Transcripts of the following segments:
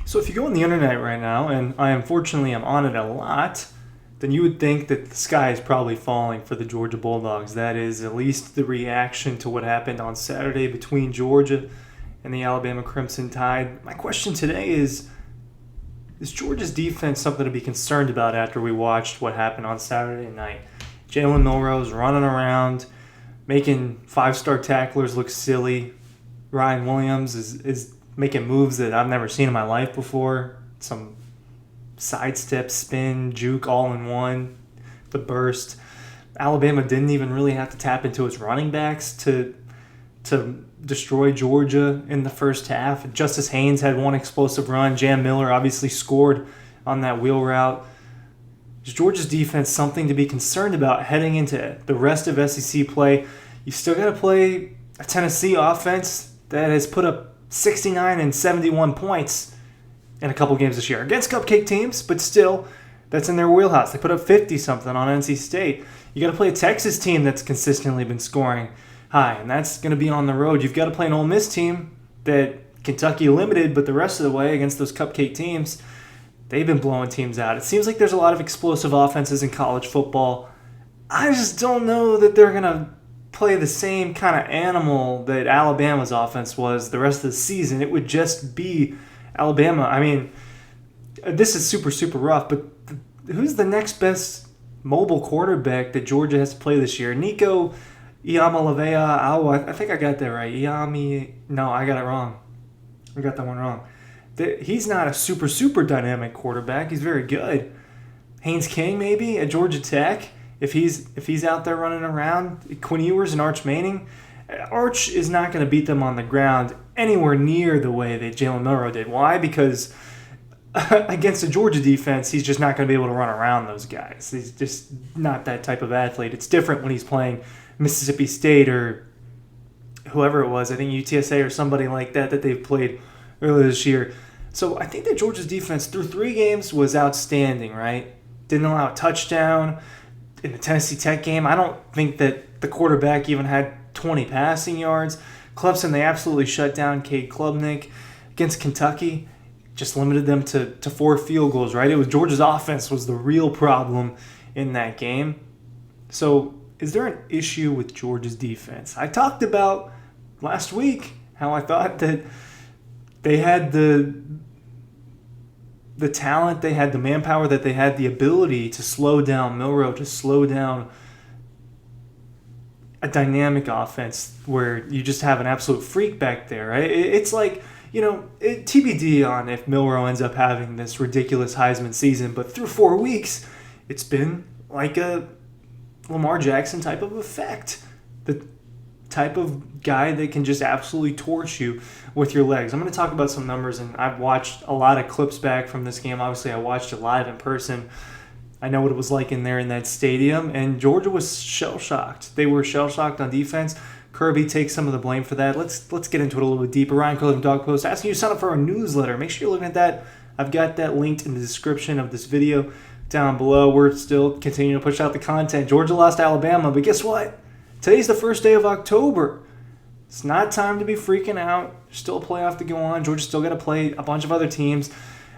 So if you go on the internet right now, and I unfortunately am on it a lot, then you would think that the sky is probably falling for the Georgia Bulldogs. That is at least the reaction to what happened on Saturday between Georgia and the Alabama Crimson Tide. My question today is Georgia's defense something to be concerned about after we watched what happened on Saturday night? Jalen Milroe's running around, making five-star tacklers look silly. Ryan Williams is making moves that I've never seen in my life before. Some sidestep, spin, juke all in one, the burst. Alabama didn't even really have to tap into its running backs to destroy Georgia in the first half. Justice Haynes had one explosive run. Jam Miller obviously scored on that wheel route. Is Georgia's defense something to be concerned about heading into the rest of SEC play? You still got to play a Tennessee offense that has put up 69 and 71 points in a couple games this year against cupcake teams, but still, that's in their wheelhouse. They put up 50-something on NC State. You got to play a Texas team that's consistently been scoring high, and that's going to be on the road. You've got to play an Ole Miss team that Kentucky limited, but the rest of the way against those cupcake teams, they've been blowing teams out. It seems like there's a lot of explosive offenses in college football. I just don't know that they're going to play the same kind of animal that Alabama's offense was the rest of the season. It would just be Alabama. I mean, this is super, super rough, but who's the next best mobile quarterback that Georgia has to play this year? Nico Iamaleava. Oh, I think I got that right. No, I got it wrong. I got that one wrong. He's not a super, super dynamic quarterback. He's very good. Haynes King, maybe, at Georgia Tech. If he's out there running around, Quinn Ewers and Arch Manning, Arch is not going to beat them on the ground anywhere near the way that Jalen Milroe did. Why? Because against the Georgia defense, he's just not going to be able to run around those guys. He's just not that type of athlete. It's different when he's playing Mississippi State or whoever it was. I think UTSA or somebody like that they've played earlier this year. So I think that Georgia's defense through 3 games was outstanding, right? Didn't allow a touchdown. In the Tennessee Tech game, I don't think that the quarterback even had 20 passing yards. Clemson, they absolutely shut down Cade Klubnik. Against Kentucky, just limited them to 4 field goals, right? It was Georgia's offense was the real problem in that game. So is there an issue with Georgia's defense? I talked about last week how I thought that they had the talent, they had the manpower, that they had the ability to slow down Milroe, to slow down a dynamic offense where you just have an absolute freak back there, right? It's like, TBD on if Milroe ends up having this ridiculous Heisman season, but through 4 weeks, it's been like a Lamar Jackson type of effect. The type of guy that can just absolutely torch you with your legs. I'm going to talk about some numbers, and I've watched a lot of clips back from this game. Obviously, I watched it live in person. I know what it was like in there in that stadium, and Georgia was shell-shocked. They were shell-shocked on defense. Kirby takes some of the blame for that. Let's get into it a little bit deeper. Ryan Curley from Dawg Post asking you to sign up for our newsletter. Make sure you're looking at that. I've got that linked in the description of this video down below. We're still continuing to push out the content. Georgia lost to Alabama, but guess what? Today's the first day of October. It's not time to be freaking out. There's still a playoff to go on. Georgia's still got to play a bunch of other teams.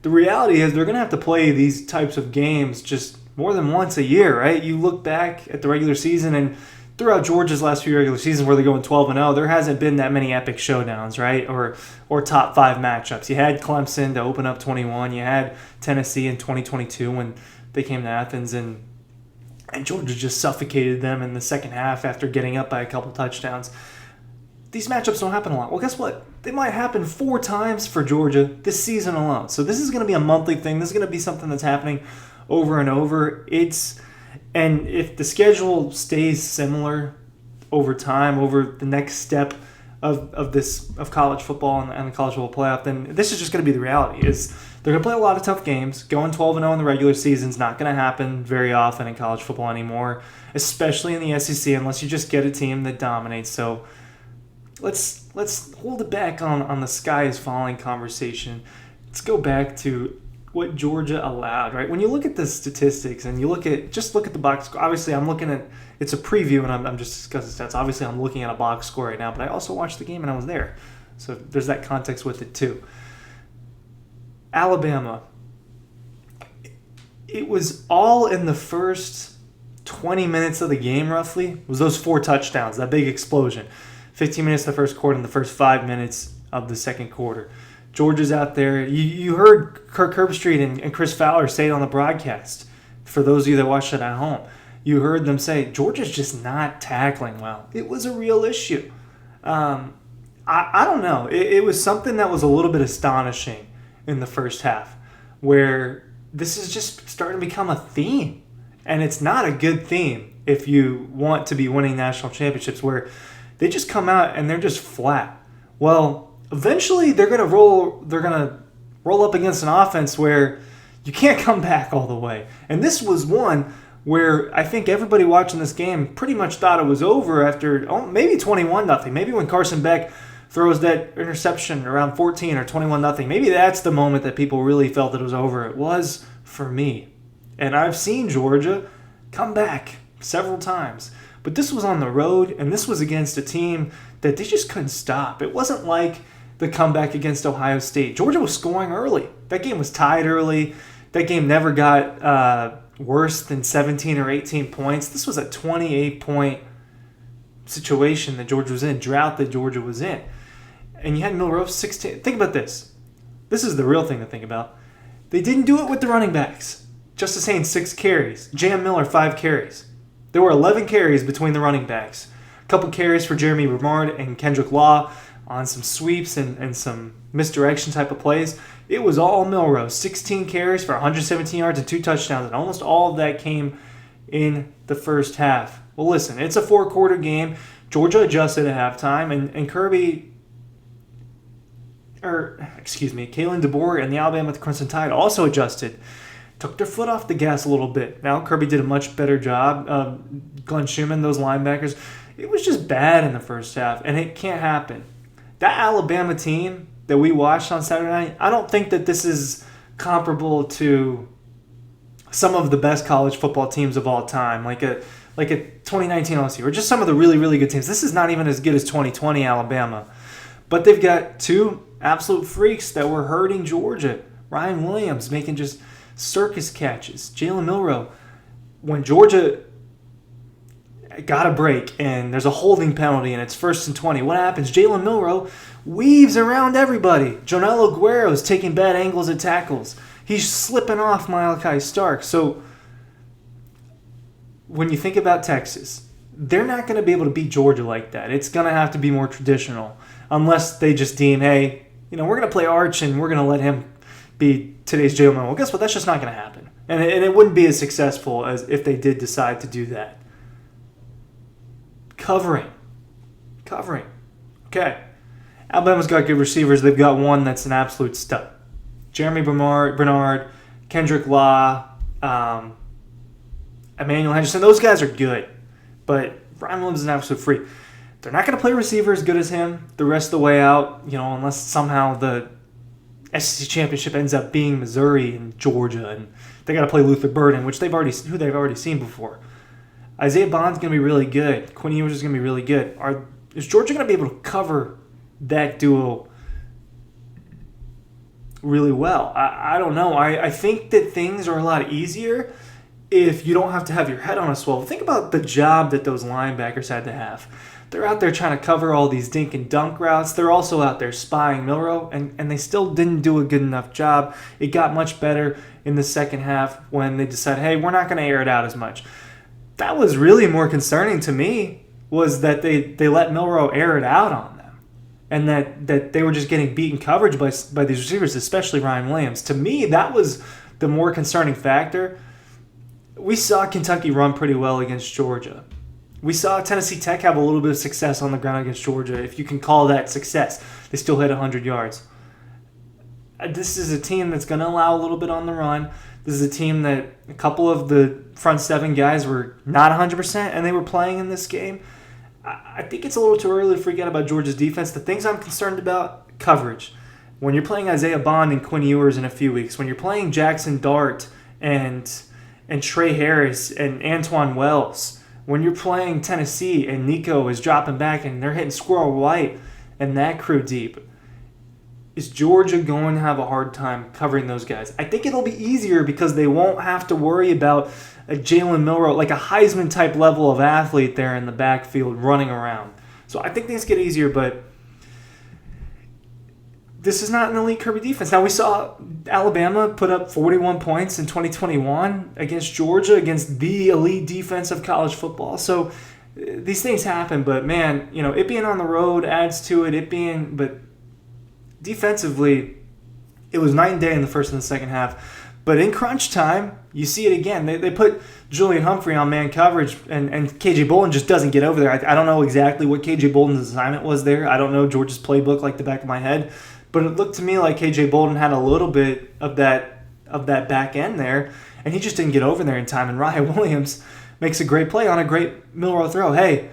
The reality is they're going to have to play these types of games just more than once a year, right? You look back at the regular season, and throughout Georgia's last few regular seasons where they're going 12-0, there hasn't been that many epic showdowns, right? Or top 5 matchups. You had Clemson to open up 21. You had Tennessee in 2022 when they came to Athens, and Georgia just suffocated them in the second half after getting up by a couple touchdowns. These matchups don't happen a lot. Well, guess what? They might happen 4 times for Georgia this season alone. So this is going to be a monthly thing. This is going to be something that's happening over and over. And if the schedule stays similar over time, over the next step of college football and the college football playoff, then this is just going to be the reality. Is they're going to play a lot of tough games. Going 12-0 in the regular season is not going to happen very often in college football anymore, especially in the SEC, unless you just get a team that dominates. So let's hold it back on the sky is falling conversation. Let's go back to what Georgia allowed, right? When you look at the statistics and you look at the box score, obviously I'm looking at, it's a preview and I'm just discussing stats. Obviously I'm looking at a box score right now, but I also watched the game and I was there. So there's that context with it too. Alabama, it was all in the first 20 minutes of the game, roughly. It was those 4 touchdowns, that big explosion. 15 minutes of the first quarter and the first 5 minutes of the second quarter. Georgia's out there. You heard Kirk Herbstreit and Chris Fowler say it on the broadcast. For those of you that watched it at home, you heard them say, Georgia's just not tackling well. It was a real issue. I don't know. It was something that was a little bit astonishing in the first half, where this is just starting to become a theme. And it's not a good theme if you want to be winning national championships, where they just come out and they're just flat. Well, eventually they're gonna roll up against an offense where you can't come back all the way. And this was one where I think everybody watching this game pretty much thought it was over after maybe 21-0. Maybe when Carson Beck throws that interception around 14 or 21-0, maybe that's the moment that people really felt that it was over. It was for me. And I've seen Georgia come back several times. But this was on the road, and this was against a team that they just couldn't stop. It wasn't like the comeback against Ohio State. Georgia was scoring early. That game was tied early. That game never got worse than 17 or 18 points. This was a 28-point situation that Georgia was in, drought that Georgia was in. And you had Milroe 16. Think about this. This is the real thing to think about. They didn't do it with the running backs. Justice Haynes, 6 carries. Jam Miller, 5 carries. There were 11 carries between the running backs. A couple carries for Jeremy Bernard and Kendrick Law on some sweeps and some misdirection type of plays. It was all Milroe. 16 carries for 117 yards and 2 touchdowns, and almost all of that came in the first half. Well, listen, it's a 4-quarter game. Georgia adjusted at halftime, and Kalen DeBoer and the Alabama Crimson Tide also adjusted. Took their foot off the gas a little bit. Now Kirby did a much better job. Glenn Schumann, those linebackers, it was just bad in the first half, and it can't happen. That Alabama team that we watched on Saturday night, I don't think that this is comparable to some of the best college football teams of all time, like a 2019 LSU, or just some of the really, really good teams. This is not even as good as 2020 Alabama. But they've got 2 absolute freaks that were hurting Georgia. Ryan Williams making just circus catches. Jalen Milroe. When Georgia got a break and there's a holding penalty and it's 1st and 20, what happens? Jalen Milroe weaves around everybody. Jonel Aguero's taking bad angles at tackles. He's slipping off Malachi Stark. So when you think about Texas, they're not going to be able to beat Georgia like that. It's going to have to be more traditional, unless they just deem, hey, we're going to play Arch and we're going to let him be today's Jalen Milroe. Well, guess what? That's just not going to happen. And it wouldn't be as successful as if they did decide to do that. Covering. Okay. Alabama's got good receivers. They've got one that's an absolute stud. Jeremy Bernard, Kendrick Law, Emmanuel Henderson. Those guys are good. But Ryan Williams is an absolute freak. They're not going to play receiver as good as him the rest of the way out, unless somehow the SEC championship ends up being Missouri and Georgia, and they got to play Luther Burden, who they've already seen before. Isaiah Bond's going to be really good. Quinn Ewers is going to be really good. Is Georgia going to be able to cover that duo really well? I don't know. I think that things are a lot easier if you don't have to have your head on a swivel. Think about the job that those linebackers had to have. They're out there trying to cover all these dink and dunk routes. They're also out there spying Milroe, and they still didn't do a good enough job. It got much better in the second half when they decided, hey, we're not going to air it out as much. That was really more concerning to me, was that they let Milroe air it out on them, and that they were just getting beaten coverage by these receivers, especially Ryan Williams. To me, that was the more concerning factor. We saw Kentucky run pretty well against Georgia. We saw Tennessee Tech have a little bit of success on the ground against Georgia, if you can call that success. They still hit 100 yards. This is a team that's going to allow a little bit on the run. This is a team that a couple of the front 7 guys were not 100%, and they were playing in this game. I think it's a little too early to freak out about Georgia's defense. The things I'm concerned about, coverage. When you're playing Isaiah Bond and Quinn Ewers in a few weeks, when you're playing Jackson Dart and Trey Harris and Antoine Wells, when you're playing Tennessee and Nico is dropping back and they're hitting Squirrel White and that crew deep, is Georgia going to have a hard time covering those guys? I think it'll be easier because they won't have to worry about a Jalen Milroe, like a Heisman-type level of athlete there in the backfield running around. So I think things get easier, but this is not an elite Kirby defense. Now, we saw Alabama put up 41 points in 2021 against Georgia, against the elite defense of college football. So these things happen, but man, it being on the road adds to it. But defensively, it was night and day in the first and the second half. But in crunch time, you see it again. They put Julian Humphrey on man coverage, and KJ Bolden just doesn't get over there. I don't know exactly what KJ Bolden's assignment was there. I don't know Georgia's playbook like the back of my head. But it looked to me like KJ Bolden had a little bit of that back end there, and he just didn't get over there in time. And Ryan Williams makes a great play on a great Milroe throw. Hey,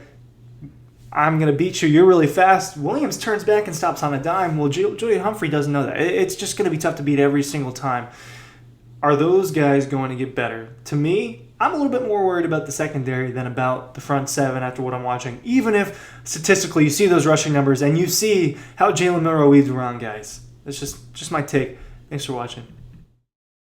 I'm going to beat you. You're really fast. Williams turns back and stops on a dime. Well, Julian Humphrey doesn't know that. It's just going to be tough to beat every single time. Are those guys going to get better? To me, I'm a little bit more worried about the secondary than about the front seven after what I'm watching, even if statistically you see those rushing numbers and you see how Jalen Milroe weaves around guys. That's just my take. Thanks for watching.